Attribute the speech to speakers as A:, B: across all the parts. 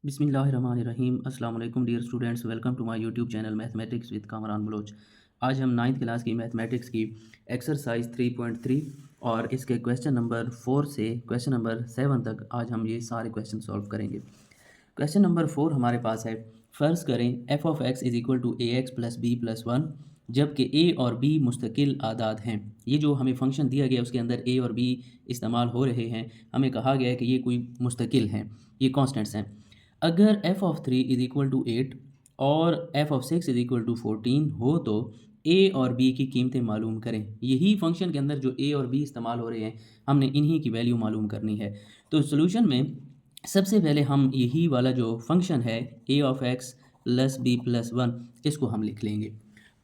A: बिस्मिल्लाहिर्रहमानिर्रहीम अस्सलाम वालेकुम dear students, welcome to my YouTube channel mathematics with Kamran Baloch. आज हम नाइन्थ क्लास की मैथमेटिक्स की एक्सरसाइज 3.3 और इसके क्वेश्चन नंबर 4 से क्वेश्चन नंबर 7 तक आज हम ये सारे क्वेश्चन सॉल्व करेंगे। क्वेश्चन नंबर 4 हमारे पास है, फ़र्ज़ करें f of x is equal to a x plus B plus one, जबकि ए और बी मुस्तकिल आदाद हैं। ये जो हमें फंक्शन दिया गया उसके अंदर ए और बी इस्तेमाल हो रहे हैं, हमें कहा गया है कि ये कोई मुस्तकिल हैं, ये कॉन्स्टेंट्स हैं। अगर f of 3 is equal to 8 और f of 6 is equal to 14 हो तो ए और बी की कीमतें मालूम करें। यही फंक्शन के अंदर जो ए और बी इस्तेमाल हो रहे हैं, हमने इन्हीं की वैल्यू मालूम करनी है। तो सोल्यूशन में सबसे पहले हम यही वाला जो फंक्शन है A of X plus B plus one, इसको हम लिख लेंगे।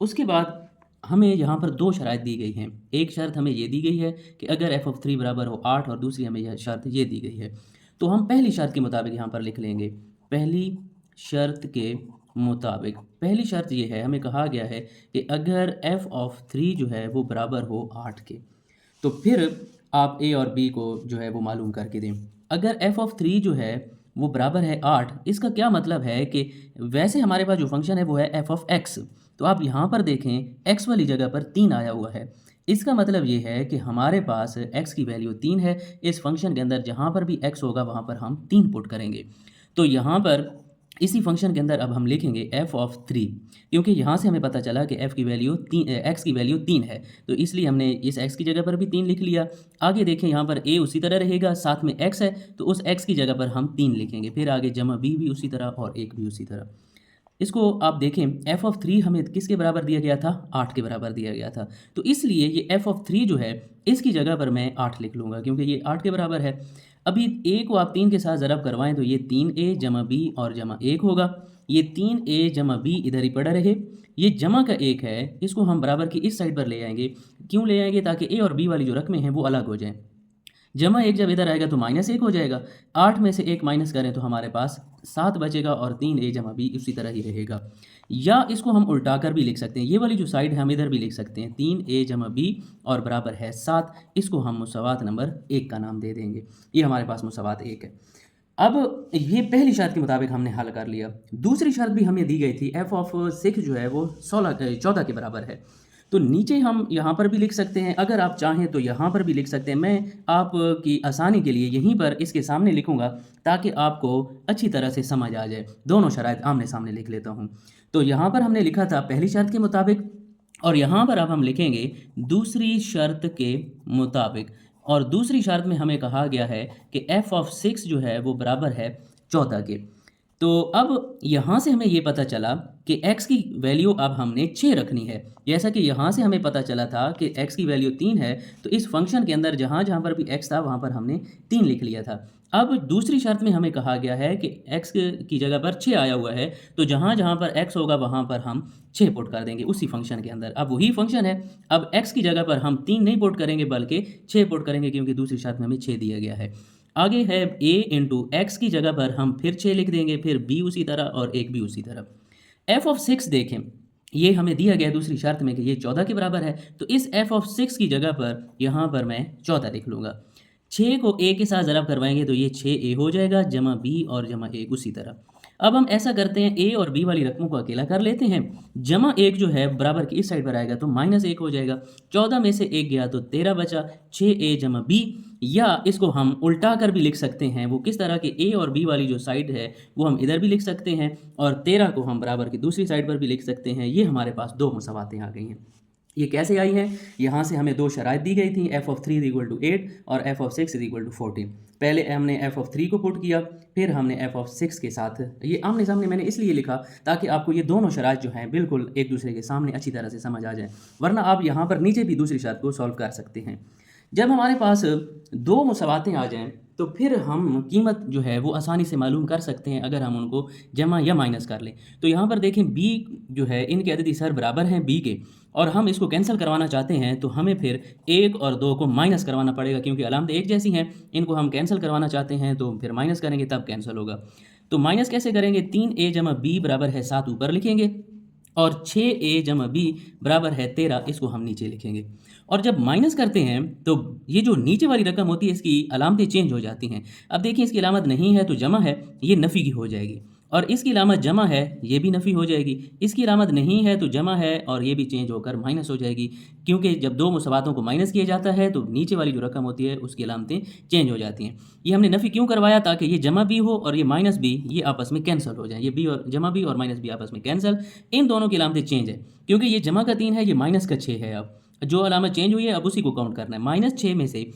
A: उसके बाद हमें यहाँ पर दो शर्त दी गई हैं। एक शर्त हमें ये दी गई है कि अगर एफ ऑफ 3 बराबर हो 8, और दूसरी हमें यह शर्त ये दी गई है। तो हम पहली शर्त के मुताबिक यहाँ पर लिख लेंगे। पहली शर्त के मुताबिक पहली शर्त ये है, हमें कहा गया है कि अगर एफ ऑफ 3 जो है वो बराबर हो 8 के, तो फिर आप ए और बी को जो है वो मालूम करके दें। अगर एफ ऑफ 3 जो है वो बराबर है 8, इसका क्या मतलब है कि वैसे हमारे पास जो फंक्शन है वो है एफ ऑफ एक्स। तो आप यहाँ पर देखें, एक्स वाली जगह पर 3 आया हुआ है। इसका मतलब ये है कि हमारे पास एक्स की वैल्यू 3 है। इस फंक्शन के अंदर जहाँ पर भी एक्स होगा वहाँ पर हम 3 पुट करेंगे। तो यहाँ पर इसी फंक्शन के अंदर अब हम लिखेंगे एफ ऑफ 3, क्योंकि यहाँ से हमें पता चला कि एफ की वैल्यू एक्स की वैल्यू 3 है, तो इसलिए हमने इस एक्स की जगह पर भी 3 लिख लिया। आगे देखें, यहाँ पर ए उसी तरह रहेगा, साथ में एक्स है, तो उस एक्स की जगह पर हम 3 लिखेंगे। फिर आगे जमा बी भी उसी तरह और एक भी उसी तरह। इसको आप देखें, एफ ऑफ 3 हमें किसके बराबर दिया गया था? 8 के बराबर दिया गया था। तो इसलिए ये एफ ऑफ 3 जो है इसकी जगह पर मैं 8 लिख लूँगा, क्योंकि ये 8 के बराबर है। अभी ए को आप 3 के साथ ज़रब करवाएं तो ये 3a जमा बी और जमा 1 होगा। ये 3a जमा बी इधर ही पड़ा रहे। ये जमा का 1 है, इसको हम बराबर की इस साइड पर ले आएंगे। क्यों ले आएंगे? ताकि ए और बी वाली जो रकमें हैं वो अलग हो जाएं। जमा 1 जब इधर आएगा तो -1 हो जाएगा। 8 में से 1 माइनस करें तो हमारे पास 7 बचेगा और 3a जमा बी उसी तरह ही रहेगा। या इसको हम उल्टा कर भी लिख सकते हैं। ये वाली जो साइड है हम इधर भी लिख सकते हैं, 3a जमा बी और बराबर है 7। इसको हम मुसावात नंबर 1 का नाम दे देंगे। ये हमारे पास मुसावात 1 है। अब ये पहली शर्त के मुताबिक हमने हल कर लिया। दूसरी शर्त भी हमें दी गई थी, एफ ऑफ 6 जो है वो 14 के बराबर है। तो नीचे हम यहाँ पर भी लिख सकते हैं, अगर आप चाहें तो यहाँ पर भी लिख सकते हैं। मैं आपकी आसानी के लिए यहीं पर इसके सामने लिखूँगा ताकि आपको अच्छी तरह से समझ आ जाए। दोनों शराइत आमने सामने लिख लेता हूँ। तो यहाँ पर हमने लिखा था पहली शर्त के मुताबिक, और यहाँ पर अब हम लिखेंगे दूसरी शर्त के मुताबिक। और दूसरी शर्त में हमें कहा गया है कि एफ ऑफ 6 जो है वो बराबर है 14 के। तो अब यहाँ से हमें ये पता चला कि x की वैल्यू अब हमने 6 रखनी है। जैसा कि यहाँ से हमें पता चला था कि x की वैल्यू 3 है, तो इस फंक्शन के अंदर जहाँ जहाँ पर भी x था वहाँ पर हमने 3 लिख लिया था। अब दूसरी शर्त में हमें कहा गया है कि x की जगह पर 6 आया हुआ है, तो जहाँ जहाँ पर x होगा वहाँ पर हम 6 पुट कर देंगे उसी फंक्शन के अंदर। अब वही फंक्शन है, अब x की जगह पर हम 3 नहीं पुट करेंगे बल्कि 6 पुट करेंगे, क्योंकि दूसरी शर्त में हमें 6 दिया गया है। आगे है a इंटू एक्स की जगह पर हम फिर 6 लिख देंगे, फिर b उसी तरह और एक भी उसी तरह। f ऑफ 6 देखें, ये हमें दिया गया दूसरी शर्त में कि ये 14 के बराबर है, तो इस f ऑफ 6 की जगह पर यहाँ पर मैं 14 लिख लूँगा। 6 को a के साथ ज़रब करवाएंगे तो ये 6a हो जाएगा, जमा b और जमा 1 उसी तरह। अब हम ऐसा करते हैं, a और b वाली रकमों को अकेला कर लेते हैं। जमा 1 जो है बराबर की इस साइड पर आएगा तो -1 हो जाएगा। 14 में से 1 गया तो 13 बचा, 6a जमा b। या इसको हम उल्टा कर भी लिख सकते हैं। वो किस तरह के? a और b वाली जो साइड है वो हम इधर भी लिख सकते हैं, और 13 को हम बराबर की दूसरी साइड पर भी लिख सकते हैं। ये हमारे पास दो मुसावातें आ गई हैं। ये कैसे आई हैं? यहाँ से हमें दो शराइत दी गई थी, एफ ऑफ 3 इक्वल टू 8 और एफ ऑफ 6 इक्वल टू 14। पहले हमने एफ ऑफ 3 को पुट किया, फिर हमने एफ ऑफ 6 के साथ, ये आमने सामने मैंने इसलिए लिखा ताकि आपको ये दोनों शराइत जो हैं बिल्कुल एक दूसरे के सामने अच्छी तरह से समझ आ जाए, वरना आप यहाँ पर नीचे भी दूसरी शर्त को सॉल्व कर सकते हैं। जब हमारे पास दो मुसावातें आ जाएं तो फिर हम कीमत जो है वो आसानी से मालूम कर सकते हैं अगर हम उनको जमा या माइनस कर लें। तो यहाँ पर देखें, b जो है इनके अददी सर बराबर हैं b के, और हम इसको कैंसिल करवाना चाहते हैं तो हमें फिर 1 और 2 को माइनस करवाना पड़ेगा, क्योंकि अलामतें एक जैसी हैं। इनको हम कैंसिल करवाना चाहते हैं तो फिर माइनस करेंगे तब कैंसिल होगा। तो माइनस कैसे करेंगे? 3a जमा b बराबर है 7 ऊपर लिखेंगे, और 6a जमा b बराबर है 13, इसको हम नीचे लिखेंगे। और जब माइनस करते हैं तो ये जो नीचे वाली रकम होती है इसकी अलामतें चेंज हो जाती हैं। अब देखिए इसकी अलामत नहीं है तो जमा है, ये नफ़ी की हो जाएगी, और इसकी अलामत जमा है, ये भी नफ़ी हो जाएगी। इसकी अलामत नहीं है तो जमा है, और ये भी चेंज होकर माइनस हो जाएगी, क्योंकि जब दो मुसवातों को माइनस किया जाता है तो नीचे वाली जो रकम होती है उसकी अलामतें चेंज हो जाती हैं। ये हमने नफ़ी क्यों करवाया? ताकि ये जमा भी हो और ये माइनस भी, ये आपस में कैंसिल हो जाए। ये बी और जमा भी और माइनस भी आपस में कैंसिल, इन दोनों की अलामतें चेंज है, क्योंकि ये जमा का 3 है, ये माइनस का 6 है। अब जो अलामत चेंज हुई है अब उसी को काउंट करना है। -6 में से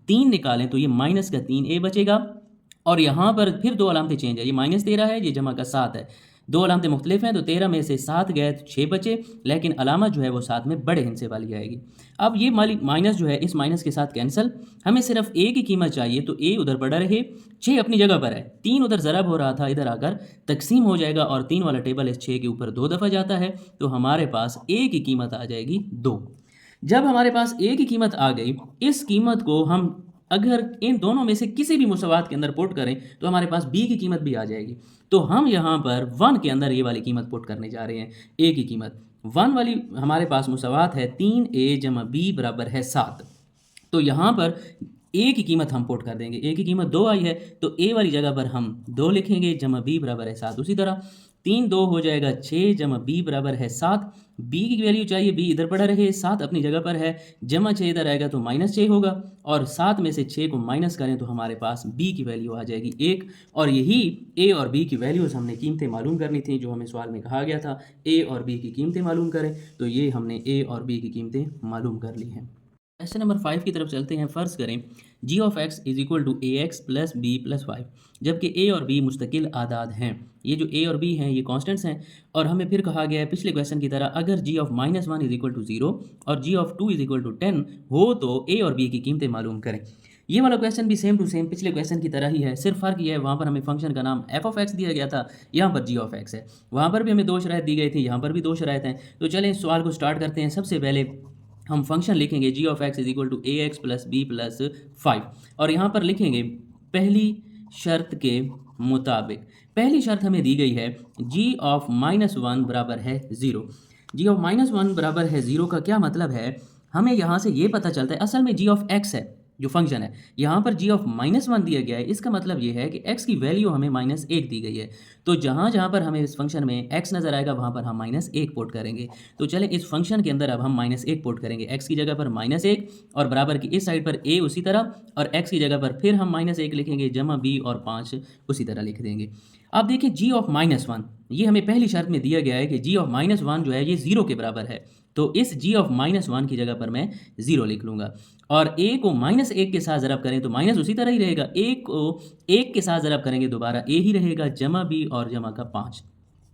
A: 3 निकालें तो ये माइनस का 3a बचेगा, और यहाँ पर फिर दो अलामतें चेंज है, ये -13 है, ये जमा का 7 है। दो अलामतें मुख्तलिफ हैं तो 13 में से 7 गए तो 6 बचे, लेकिन अलामत जो है वो 7 में बड़े हिस्से वाली आएगी। अब ये माइनस जो है इस माइनस के साथ कैंसिल, हमें सिर्फ a की कीमत चाहिए, तो a उधर पड़ा रहे, 6 अपनी जगह पर है, 3 उधर ज़रब हो रहा था, इधर आकर तकसीम हो जाएगा, और 3 वाला टेबल इस 6 के ऊपर 2 दफ़ा जाता है, तो हमारे पास a की कीमत आ जाएगी 2। जब हमारे पास a की कीमत आ गई, इस कीमत को हम अगर इन दोनों में से किसी भी मुसवात के अंदर पुट करें तो हमारे पास b की कीमत भी आ जाएगी। तो हम यहाँ पर 1 के अंदर ये वाली कीमत पुट करने जा रहे हैं, a की कीमत 1 वाली हमारे पास मुसवात है 3a जमा b बराबर है 7। तो यहाँ पर a की कीमत हम पुट कर देंगे, a की कीमत 2 आई है तो a वाली जगह पर हम 2 लिखेंगे, जमा b बराबर है 7। उसी तरह 3 2 हो जाएगा 6 जमा b बराबर है 7। b की वैल्यू चाहिए, b इधर पड़ा रहे, 7 अपनी जगह पर है, जमा 6 इधर आएगा तो -6 होगा, और 7 में से 6 को माइनस करें तो हमारे पास b की वैल्यू आ जाएगी 1। और यही a और b की वैल्यूज़ हमने कीमतें मालूम करनी थी, जो हमें सवाल में कहा गया था a और b की कीमतें मालूम करें, तो ये हमने a और b की कीमतें मालूम कर ली हैं। क्वेश्चन नंबर 5 की तरफ चलते हैं। फ़र्ज़ करें g of x is equal to a x plus B plus 5, जबकि a और b मुस्तकिल आदाद हैं। ये जो a और b हैं ये कॉन्स्टेंट्स हैं, और हमें फिर कहा गया है पिछले क्वेश्चन की तरह, अगर g of -1 is equal to 0 और g of 2 is equal to 10 हो तो a और b की कीमतें मालूम करें। ये वाला क्वेश्चन भी सेम टू सेम पिछले क्वेश्चन की तरह ही है, सिर्फ फ़र्क ये है वहाँ पर हमें फंक्शन का नाम f ऑफ x दिया गया था, यहाँ पर g ऑफ x है। वहाँ पर भी हमें 2 शराइत दी गई थी, यहाँ पर भी 2 शराइत हैं। तो चलें इस सवाल को स्टार्ट करते हैं। सबसे पहले हम फंक्शन लिखेंगे g of x is equal to a x plus B plus 5, और यहाँ पर लिखेंगे पहली शर्त के मुताबिक। पहली शर्त हमें दी गई है g ऑफ -1 बराबर है 0। g ऑफ -1 बराबर है 0 का क्या मतलब है? हमें यहाँ से ये पता चलता है, असल में g ऑफ x है जो फंक्शन है, यहाँ पर g ऑफ -1 दिया गया है, इसका मतलब ये है कि x की वैल्यू हमें -1 दी गई है। तो जहाँ जहाँ पर हमें इस फंक्शन में x नज़र आएगा वहाँ पर हम -1 पुट करेंगे। तो चलें इस फंक्शन के अंदर अब हम -1 पुट करेंगे, x की जगह पर -1 और बराबर की इस साइड पर a उसी तरह, और x की जगह पर फिर हम -1 लिखेंगे, जमा b और 5 उसी तरह लिख देंगे। अब देखिए g ऑफ -1, ये हमें पहली शर्त में दिया गया है कि g ऑफ -1 जो है ये 0 के बराबर है, तो इस g ऑफ -1 की जगह पर मैं 0 लिख लूँगा। और a को -1 के साथ ज़रब करें तो माइनस उसी तरह ही रहेगा, a को 1 के साथ ज़रब करेंगे दोबारा a ही रहेगा, जमा b और जमा का 5।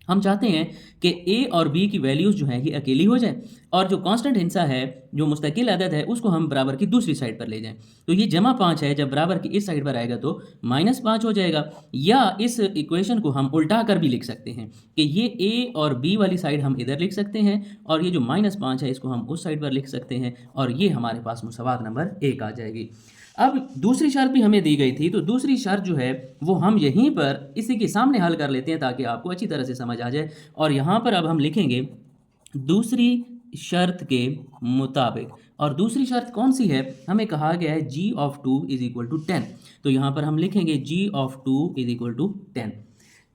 A: हम चाहते हैं कि a और b की वैल्यूज़ जो हैं ये अकेली हो जाए, और जो कांस्टेंट हिस्सा है जो मुस्तकिल अदद है उसको हम बराबर की दूसरी साइड पर ले जाएं। तो ये जमा 5 है, जब बराबर की इस साइड पर आएगा तो -5 हो जाएगा। या इस इक्वेशन को हम उल्टा कर भी लिख सकते हैं कि ये a और b वाली साइड हम इधर लिख सकते हैं, और ये जो -5 है इसको हम उस साइड पर लिख सकते हैं, और ये हमारे पास मुसवात नंबर 1 आ जाएगी। अब दूसरी शर्त भी हमें दी गई थी, तो दूसरी शर्त जो है वो हम यहीं पर इसी के सामने हल कर लेते हैं ताकि आपको अच्छी तरह से समझ आ जाए। और यहाँ पर अब हम लिखेंगे दूसरी शर्त के मुताबिक, और दूसरी शर्त कौन सी है? हमें कहा गया है g of 2 is equal to 10, तो यहाँ पर हम लिखेंगे g of 2 is equal to 10।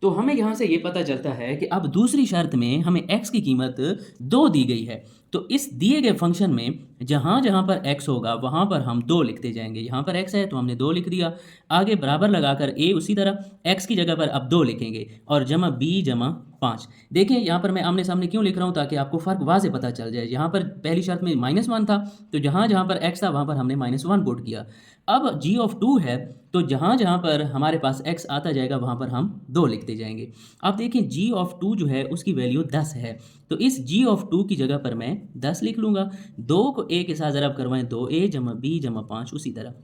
A: तो हमें यहाँ से ये पता चलता है कि अब दूसरी शर्त में हमें x की कीमत 2 दी गई है, तो इस दिए गए फंक्शन में जहाँ जहाँ पर x होगा वहाँ पर हम 2 लिखते जाएंगे। यहाँ पर x है तो हमने 2 लिख दिया, आगे बराबर लगाकर a उसी तरह x की जगह पर अब 2 लिखेंगे, और जमा b जमा 5। देखें यहाँ पर मैं आमने सामने क्यों लिख रहा हूँ, ताकि आपको फ़र्क वाज़े पता चल जाए। यहाँ पर पहली शर्त में -1 था, तो जहाँ जहाँ पर x था वहाँ पर हमने -1 पुट किया। अब g ऑफ 2 है, तो जहाँ जहाँ पर हमारे पास x आता जाएगा वहाँ पर हम 2 लिखते जाएंगे। अब देखें g ऑफ 2 जो है उसकी वैल्यू 10 है, तो इस g ऑफ 2 की जगह पर मैं 10 लिख लूँगा। 2 को a के साथ ज़रब करवाएं, 2a जमा b जमा 5 उसी तरह।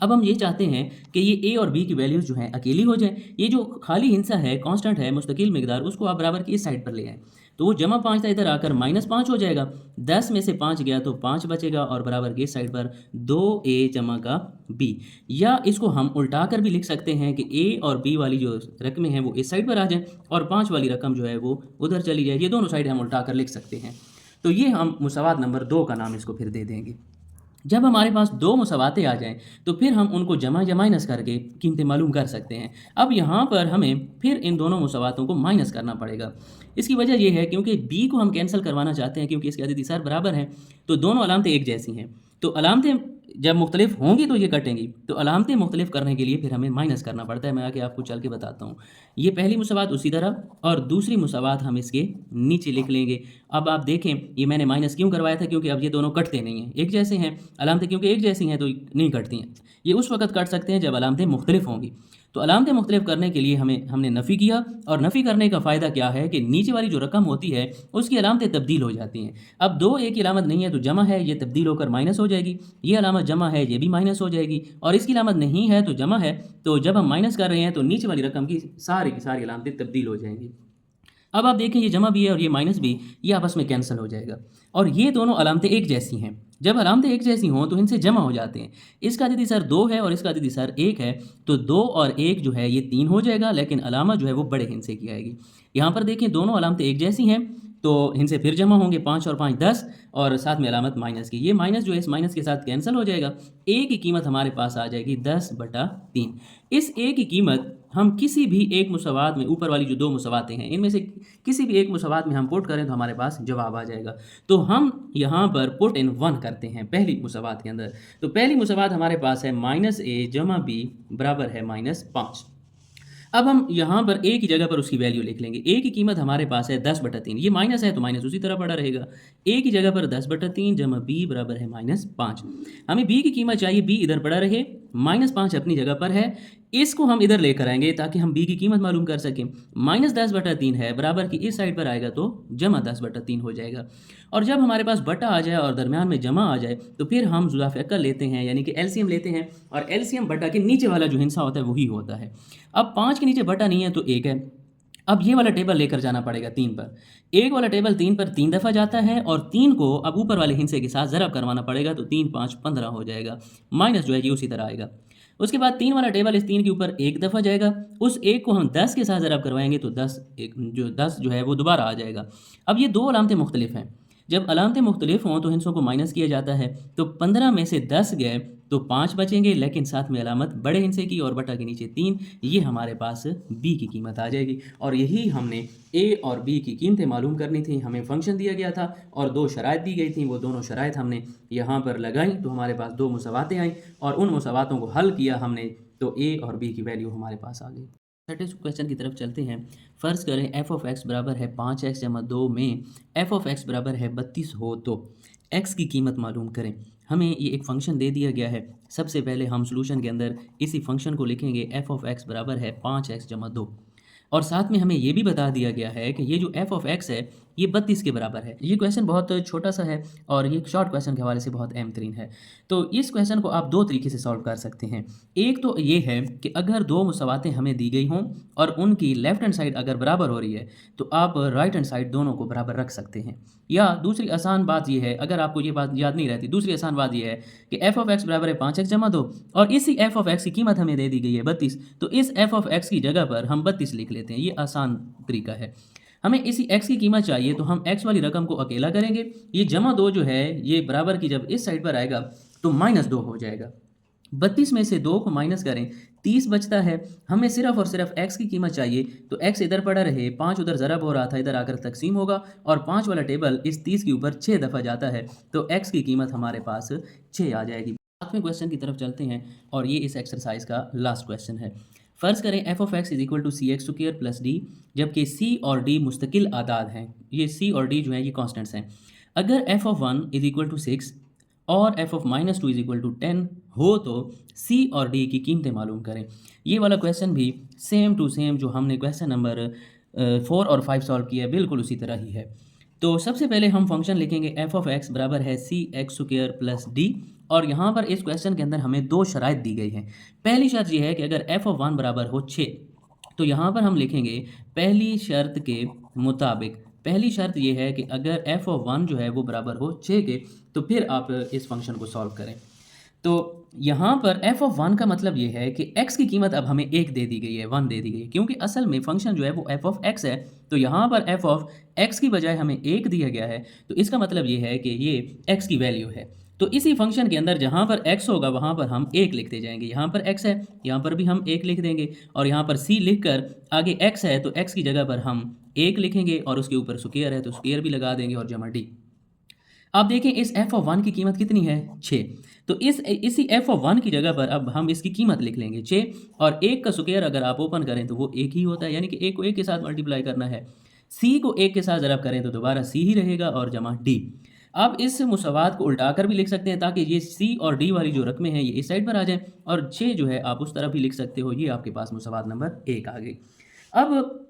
A: अब हम ये चाहते हैं कि ये ए और बी की वैल्यूज़ जो हैं अकेली हो जाए। ये जो खाली हिस्सा है, कांस्टेंट है, मुस्तकिल मिकदार, उसको आप बराबर की इस साइड पर ले आएँ। तो वो जमा 5 था, इधर आकर -5 हो जाएगा। 10 में से 5 गया तो 5 बचेगा और बराबर की इस साइड पर 2a जमा का b। या इसको हम उल्टा कर भी लिख सकते हैं कि a और b वाली जो रकमें हैं वो इस साइड पर आ जाएँ और 5 वाली रकम जो है वो उधर चली जाए। ये दोनों साइड हम उल्टा कर लिख सकते हैं। तो ये हम मुसावात नंबर 2 का नाम इसको फिर दे देंगे। जब हमारे पास दो मुसावातें आ जाएं तो फिर हम उनको जमा या माइनस करके कीमतें मालूम कर सकते हैं। अब यहाँ पर हमें फिर इन दोनों मुसावातों को माइनस करना पड़ेगा। इसकी वजह यह है क्योंकि बी को हम कैंसिल करवाना चाहते हैं, क्योंकि इसके अदद इसार बराबर हैं तो दोनों अलामतें एक जैसी हैं। तो अलामतें जब मुख्तलिफ होंगी तो ये कटेंगी, तो अलामतें मुख्तलिफ करने के लिए फिर हमें माइनस करना पड़ता है। मैं आके आपको चल के बताता हूँ। ये पहली मुसावात उसी तरह और दूसरी मुसावात हम इसके नीचे लिख लेंगे। अब आप देखें ये मैंने माइनस क्यों करवाया था, क्योंकि अब ये दोनों कटते नहीं हैं, एक जैसे हैं। अलामतें क्योंकि एक जैसी हैं तो नहीं कटती हैं। ये उस वक्त कट सकते हैं जब अलामतें मुख्तलिफ होंगी। तो अलामतें मुख्तलिफ करने के लिए हमने नफ़ी किया, और नफ़ी करने का फ़ायदा क्या है कि नीचे वाली जो रकम होती है उसकी अलामतें तब्दील हो जाती हैं। अब 2 एक ही अलामत नहीं है तो जमा है, ये तब्दील होकर माइनस हो जाएगी। ये अलामत जमा है, ये भी माइनस हो जाएगी। और इसकी अलामत नहीं है तो जमा है, तो जब हम माइनस कर रहे हैं तो नीचे वाली रकम की सारी अलामतें तब्दील हो जाएंगी। अब आप देखें ये जमा भी है और ये माइनस भी, ये आपस में कैंसिल हो जाएगा और ये दोनों अलामतें एक जैसी हैं। जब अलामतें एक जैसी हों तो इनसे जमा हो जाते हैं। इसका अदद इसार 2 है और इसका अदद इसार 1 है, तो 2 और 1 जो है ये 3 हो जाएगा, लेकिन अलामत जो है वो बड़े हिस्से की आएगी। यहाँ पर देखें दोनों अलामतें एक जैसी हैं तो इनसे फिर जमा होंगे, 5 और 5 10 और साथ में अलामत माइनस की। ये माइनस जो है इस माइनस के साथ कैंसिल हो जाएगा। ए की कीमत हमारे पास आ जाएगी 10/3। इस ए की कीमत हम किसी भी एक मुसावात में, ऊपर वाली जो दो मुसावातें हैं इनमें से किसी भी एक मुसावात में हम पुट करें तो हमारे पास जवाब आ जाएगा। तो हम यहाँ पर पुट इन 1 करते हैं पहली मुसावात के अंदर। तो पहली मुसावात हमारे पास है -a जमा b बराबर है -5। अब हम यहाँ पर ए की जगह पर उसकी वैल्यू लिख लेंगे। ए की कीमत हमारे पास है 10/3। ये माइनस है तो माइनस उसी तरह पड़ा रहेगा। ए की जगह पर 10/3 जमा बी बराबर है -5। हमें बी की कीमत चाहिए, बी इधर पड़ा रहे, -5 अपनी जगह पर है। इसको हम इधर लेकर आएंगे ताकि हम बी की कीमत मालूम कर सकें। -10/3 है, बराबर की इस साइड पर आएगा तो जमा 10/3 हो जाएगा। और जब हमारे पास बटा आ जाए और दरमियान में जमा आ जाए तो फिर हम जुदाफ़िक्र लेते हैं, यानी कि एलसीएम लेते हैं, और एलसीएम बटा के नीचे वाला जो हिस्सा होता है वही होता है। अब 5 के नीचे बटा नहीं है तो 1 है। अब ये वाला टेबल लेकर जाना पड़ेगा 3 पर। 1 वाला टेबल 3 पर 3 दफ़ा जाता है और 3 को अब ऊपर वाले हिस्से के साथ ज़रब करवाना पड़ेगा, तो 3 5 15 हो जाएगा। माइनस जो है ये उसी तरह आएगा। उसके बाद 3 वाला टेबल इस 3 के ऊपर 1 दफ़ा जाएगा। उस 1 को हम 10 के साथ ज़रब करवाएंगे तो 10 जो है वो दोबारा आ जाएगा। अब ये दो अलामतें मुख्तलिफ हैं। जब अलामतें मुख्तलिफ हों तो हिस्सों को माइनस किया जाता है। तो 15 में से 10 गए तो 5 बचेंगे, लेकिन साथ में अलामत बड़े हिस्से की और बटा के नीचे 3। ये हमारे पास बी की कीमत आ जाएगी। और यही हमने ए और बी की कीमतें मालूम करनी थी। हमें फंक्शन दिया गया था और 2 शराइत दी गई थी। वो दोनों शराइत हमने यहाँ पर लगाई तो हमारे पास 2 मुसावातें आईं और उन मुसावातों को हल किया हमने तो ए और बी की वैल्यू हमारे पास आ गई। थर्टी क्वेश्चन की तरफ चलते हैं। फ़र्ज़ करें f ऑफ x बराबर है 5x जमा 2 में f ऑफ x बराबर है 32 हो तो x की कीमत मालूम करें। हमें ये एक फ़ंक्शन दे दिया गया है। सबसे पहले हम सॉल्यूशन के अंदर इसी फ़ंक्शन को लिखेंगे। f ऑफ x बराबर है 5x जमा 2, और साथ में हमें ये भी बता दिया गया है कि ये जो f ऑफ x है ये 32 के बराबर है। ये क्वेश्चन बहुत छोटा सा है और ये शॉर्ट क्वेश्चन के हवाले से बहुत अहम तरीन है। तो इस क्वेश्चन को आप 2 तरीके से सॉल्व कर सकते हैं। एक तो ये है कि अगर 2 मुसावातें हमें दी गई हों और उनकी लेफ़्ट हैंड साइड अगर बराबर हो रही है तो आप राइट हैंड साइड दोनों को बराबर रख सकते हैं। या दूसरी आसान बात ये है, अगर आपको ये बात याद नहीं रहती, दूसरी आसान बात ये है कि f ऑफ x बराबर है 5x जमा 2 और इसी f ऑफ x की कीमत हमें दे दी गई है 32, तो इस f ऑफ x की जगह पर हम 32 लिख लेते हैं। ये आसान तरीका है। हमें इसी x की कीमत चाहिए तो हम x वाली रकम को अकेला करेंगे। ये जमा 2 जो है ये बराबर की जब इस साइड पर आएगा तो -2 हो जाएगा। 32 में से 2 को माइनस करें, 30 बचता है। हमें सिर्फ और सिर्फ x की कीमत चाहिए तो x इधर पड़ा रहे, 5 उधर ज़रब हो रहा था, इधर आकर तकसीम होगा और 5 वाला टेबल इस 30 के ऊपर 6 दफ़ा जाता है तो x की कीमत हमारे पास 6 आ जाएगी। 7वें क्वेश्चन की तरफ चलते हैं और ये इस एक्सरसाइज का लास्ट क्वेश्चन है। फ़र्ज़ करें f of x is equal to cx² plus d, जबकि c और d मुस्तकिल आदाद हैं। ये c और d जो हैं ये कॉन्स्टेंट्स हैं। अगर f of 1 is equal to 6 और f of -2 is equal to 10 हो तो c और d की कीमतें मालूम करें। ये वाला क्वेश्चन भी सेम टू सेम जो हमने क्वेश्चन नंबर 4 और 5 सॉल्व किया है बिल्कुल उसी तरह ही है। तो सबसे पहले हम फंक्शन लिखेंगे f ऑफ x बराबर है cx² प्लस d, और यहाँ पर इस क्वेश्चन के अंदर हमें दो शराइत दी गई हैं। पहली शर्त ये है कि अगर f ऑफ 1 बराबर हो 6, तो यहाँ पर हम लिखेंगे पहली शर्त के मुताबिक, पहली शर्त ये है कि अगर f ऑफ 1 जो है वो बराबर हो 6 के, तो फिर आप इस फंक्शन को सॉल्व करें। तो यहाँ पर f ऑफ 1 का मतलब ये है कि x की कीमत अब हमें 1 दे दी गई है, 1 दे दी गई है, क्योंकि असल में फंक्शन जो है वो f ऑफ x है। तो यहाँ पर f ऑफ x की बजाय हमें 1 दिया गया है, तो इसका मतलब ये है कि ये x की वैल्यू है। तो इसी फंक्शन के अंदर जहाँ पर x होगा वहाँ पर हम 1 लिखते जाएंगे। यहाँ पर x है, यहाँ पर भी हम 1 लिख देंगे, और यहाँ पर c लिख कर आगे x है तो x की जगह पर हम 1 लिखेंगे, और उसके ऊपर स्क्वायर है तो स्क्वायर भी लगा देंगे और जमा d। आप देखें इस f ऑफ 1 की कीमत कितनी है, 6। तो इसी f ऑफ 1 की जगह पर अब हम इसकी कीमत लिख लेंगे 6, और 1 का स्क्वायर अगर आप ओपन करें तो वो 1 ही होता है, यानी कि 1 को 1 के साथ मल्टीप्लाई करना है। c को 1 के साथ ज़रब करें तो दोबारा c ही रहेगा और जमा d। आप इस मुसावात को उल्टा कर भी लिख सकते हैं ताकि ये c और d वाली जो रकमें हैं ये इस साइड पर आ जाएं, और 6 जो है आप उस तरफ भी लिख सकते हो। ये आपके पास मुसावात नंबर 1 आ गई। अब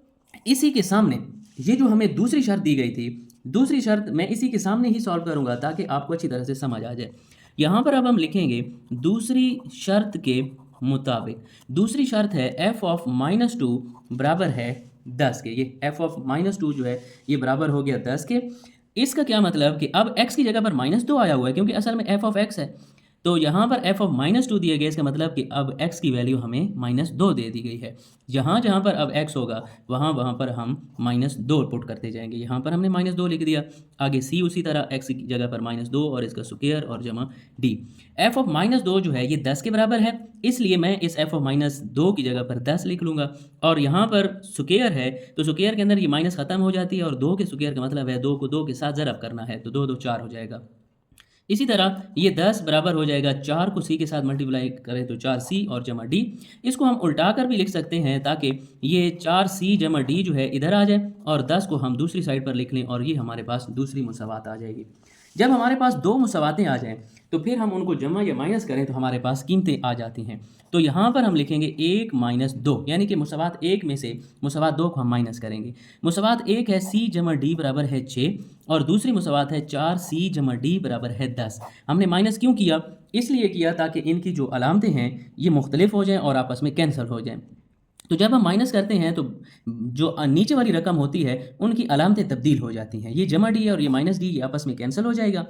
A: इसी के सामने ये जो हमें दूसरी शर्त दी गई थी, दूसरी शर्त मैं इसी के सामने ही सॉल्व करूंगा ताकि आपको अच्छी तरह से समझ आ जाए। यहाँ पर अब हम लिखेंगे दूसरी शर्त के मुताबिक, दूसरी शर्त है f ऑफ -2 बराबर है 10 के। ये f ऑफ -2 जो है ये बराबर हो गया 10 के। इसका क्या मतलब कि अब x की जगह पर -2 आया हुआ है, क्योंकि असल में f ऑफ x है। तो यहाँ पर f ऑफ -2 दिया गया, इसका मतलब कि अब x की वैल्यू हमें -2 दे दी गई है। जहाँ जहाँ पर अब x होगा वहाँ वहाँ पर हम -2 पुट करते जाएंगे। यहाँ पर हमने -2 लिख दिया, आगे c उसी तरह x की जगह पर -2 और इसका स्क्वायर और जमा d। f ऑफ -2 जो है ये 10 के बराबर है, इसलिए मैं इस f ऑफ -2 की जगह पर 10 लिख लूँगा। और यहाँ पर स्क्वायर है तो स्क्वायर के अंदर ये माइनस ख़त्म हो जाती है, और 2 के स्क्वायर का मतलब है 2 को 2 के साथ ज़रब करना है, तो 2 2 4 हो जाएगा। इसी तरह ये 10 बराबर हो जाएगा 4 को c के साथ मल्टीप्लाई करें तो 4c और जमा d। इसको हम उल्टा कर भी लिख सकते हैं ताकि ये 4c जमा d जो है इधर आ जाए, और 10 को हम दूसरी साइड पर लिख लें, और ये हमारे पास दूसरी मुसावात आ जाएगी। जब हमारे पास दो मुसावातें आ जाएं तो फिर हम उनको जमा या माइनस करें तो हमारे पास कीमतें आ जाती हैं। तो यहाँ पर हम लिखेंगे 1 - 2, यानी कि मुसावात 1 में से मुसावात 2 को हम माइनस करेंगे। मुसावात 1 है c जमा d बराबर है 6, और दूसरी मुसावात है 4c जमा d बराबर है 10। हमने माइनस क्यों किया? इसलिए किया ताकि इनकी जो अलामतें हैं ये मुख्तलिफ हो जाएं और आपस में कैंसिल हो जाएं। तो जब हम माइनस करते हैं तो जो नीचे वाली रकम होती है उनकी अलामतें तब्दील हो जाती हैं। ये जमा डी और ये माइनस डी ये आपस में कैंसिल हो जाएगा।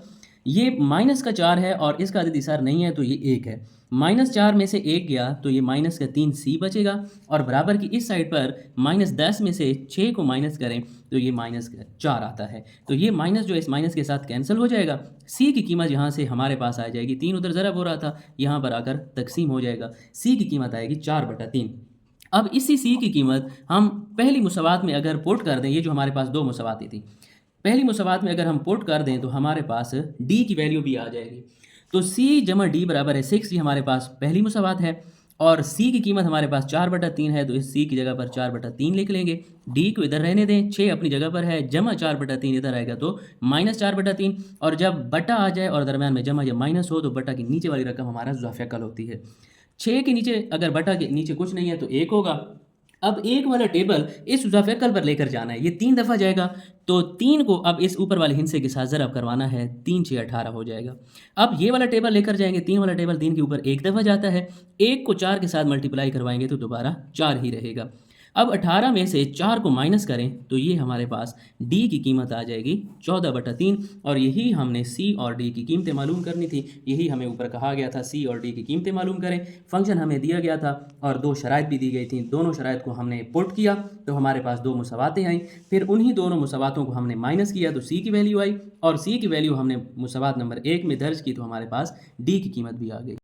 A: ये माइनस का 4 है और इसका अदद इसार नहीं है तो ये 1 है। -4 में से 1 गया तो ये माइनस का 3c बचेगा, और बराबर की इस साइड पर -10 में से 6 को माइनस करें तो ये -4 आता है। तो ये माइनस जो इस माइनस के साथ कैंसिल हो जाएगा। c की कीमत यहाँ से हमारे पास आ जाएगी, 3 उधर ज़रब हो रहा था, यहाँ पर आकर तकसीम हो जाएगा। c की कीमत आएगी 4/3। अब इसी c की कीमत हम पहली मुसावात में अगर पुट कर दें, ये जो हमारे पास दो मुसावातें थी, पहली मुसावात में अगर हम पुट कर दें तो हमारे पास d की वैल्यू भी आ जाएगी। तो c जमा d बराबर है 6, ये हमारे पास पहली मुसावात है, और c की कीमत हमारे पास 4/3 है, तो इस c की जगह पर 4/3 लिख लेंगे। d को इधर रहने दें, 6 अपनी जगह पर है, जमा 4/3 इधर आएगा तो -4/3, और जब बटा आ जाए और दरम्यान में जमा या माइनस हो तो बटा की नीचे वाली रकम हमारा ज़ाफ़िकल होती है। 6 के नीचे अगर बटा के नीचे कुछ नहीं है तो 1 होगा। अब 1 वाला टेबल इस ज़ाफ़िकल पर लेकर जाना है, ये 3 दफ़ा जाएगा, तो 3 को अब इस ऊपर वाले हिस्से के साथ ज़रब करवाना है, 3 6 18 हो जाएगा। अब ये वाला टेबल लेकर जाएंगे, 3 वाला टेबल 3 के ऊपर 1 दफ़ा जाता है, 1 को 4 के साथ मल्टीप्लाई करवाएंगे तो दोबारा 4 ही रहेगा। अब 18 में से 4 को माइनस करें तो ये हमारे पास d की कीमत आ जाएगी 14/3, और यही हमने c और d की कीमतें मालूम करनी थी। यही हमें ऊपर कहा गया था c और d की कीमतें मालूम करें। फंक्शन हमें दिया गया था और दो शराइत भी दी गई थी, दोनों शराइत को हमने पुट किया तो हमारे पास दो मुसावातें आई। फिर उन्हीं दोनों मुसावातों को हमने माइनस किया तो c की वैल्यू आई, और c की वैल्यू हमने मुसावात नंबर 1 में दर्ज की तो हमारे पास d की कीमत भी आ गई।